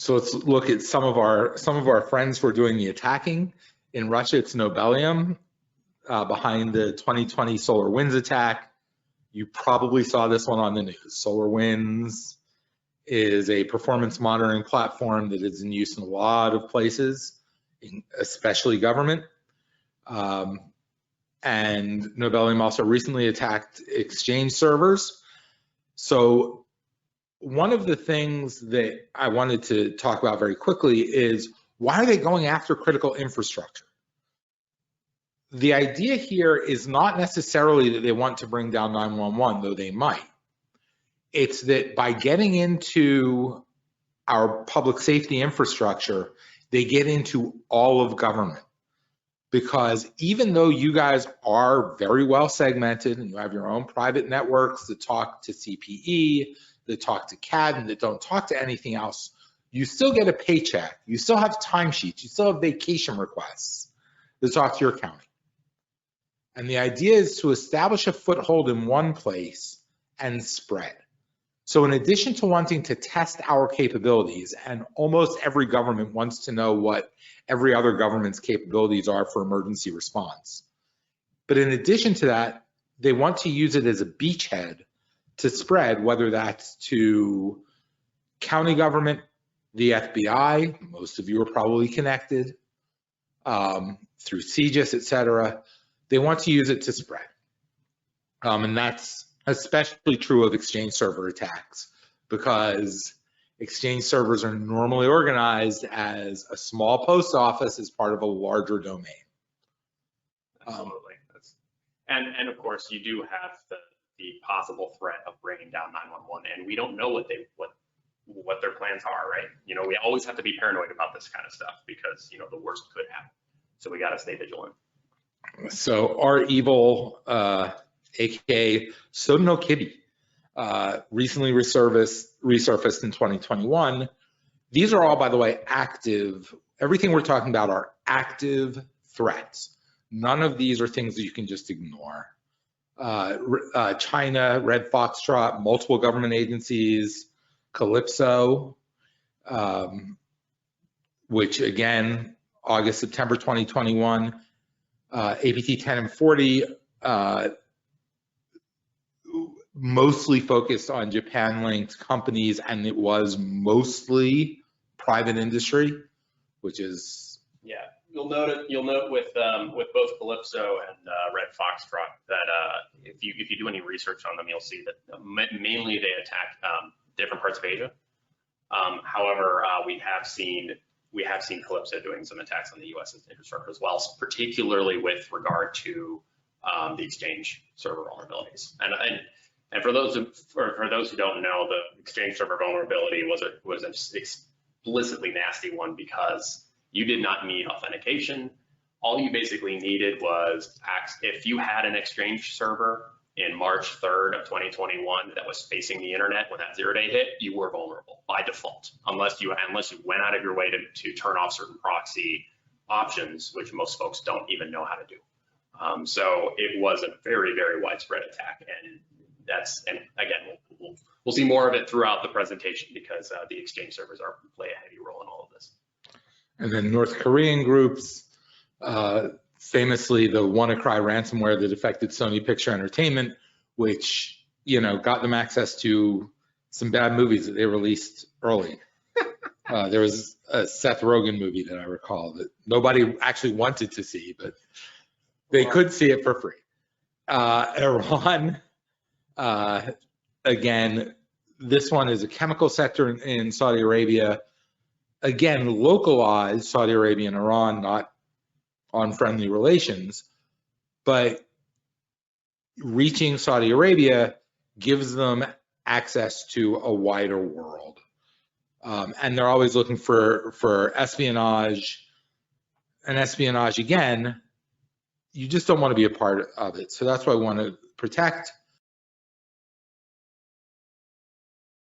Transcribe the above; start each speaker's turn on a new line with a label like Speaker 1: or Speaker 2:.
Speaker 1: So let's look at some of our friends who are doing the attacking. In Russia, it's Nobelium, behind the 2020 SolarWinds attack. You probably saw this one on the news. SolarWinds is a performance monitoring platform that is in use in a lot of places, especially government. And Nobelium also recently attacked Exchange servers. So one of the things that I wanted to talk about very quickly is, why are they going after critical infrastructure? The idea here is not necessarily that they want to bring down 911, though they might. It's that by getting into our public safety infrastructure, they get into all of government. Because even though you guys are very well segmented and you have your own private networks that talk to CPE, that talk to CAD, and that don't talk to anything else, you still get a paycheck. You still have timesheets. You still have vacation requests that talk to your accounting. And the idea is to establish a foothold in one place and spread. So in addition to wanting to test our capabilities, and almost every government wants to know what every other government's capabilities are for emergency response. But in addition to that, they want to use it as a beachhead to spread, whether that's to county government, the FBI, most of you are probably connected, through CGIS, et cetera. They want to use it to spread. And that's especially true of Exchange server attacks, because Exchange servers are normally organized as a small post office as part of a larger domain.
Speaker 2: Absolutely. And of course, you do have the possible threat of bringing down 911, and we don't know what their plans are, right? You know, we always have to be paranoid about this kind of stuff because, you know, the worst could happen. So we got to stay vigilant.
Speaker 1: So REvile, aka Sono Kitty, recently resurfaced in 2021. These are all, by the way, active. Everything we're talking about are active threats. None of these are things that you can just ignore. China, RedFoxTrot, multiple government agencies, Calypso, which again, August, September 2021, APT 10 and 40, mostly focused on Japan-linked companies, and it was mostly private industry, which is
Speaker 2: You'll note with both Calypso and RedFoxTrot that if you do any research on them, you'll see that mainly they attack different parts of Asia. However, we have seen Calypso doing some attacks on the U.S. infrastructure as well, particularly with regard to the Exchange server vulnerabilities. And for those who don't know, the Exchange server vulnerability was an explicitly nasty one because you did not need authentication. All you basically needed was if you had an Exchange server in March 3rd of 2021 that was facing the internet when that 0-day hit, you were vulnerable by default, unless you went out of your way to turn off certain proxy options, which most folks don't even know how to do. So it was a very, very widespread attack, and again, we'll see more of it throughout the presentation because the Exchange servers play a heavy role in all of this.
Speaker 1: And then North Korean groups, famously the WannaCry ransomware that affected Sony Picture Entertainment, which, you know, got them access to some bad movies that they released early. There was a Seth Rogen movie that I recall that nobody actually wanted to see, but they could see it for free. Iran, again, this one is a chemical sector in Saudi Arabia. Again, localized, Saudi Arabia and Iran, not on friendly relations, but reaching Saudi Arabia gives them access to a wider world. And they're always looking for espionage. And espionage, again, you just don't want to be a part of it. So that's why we want to protect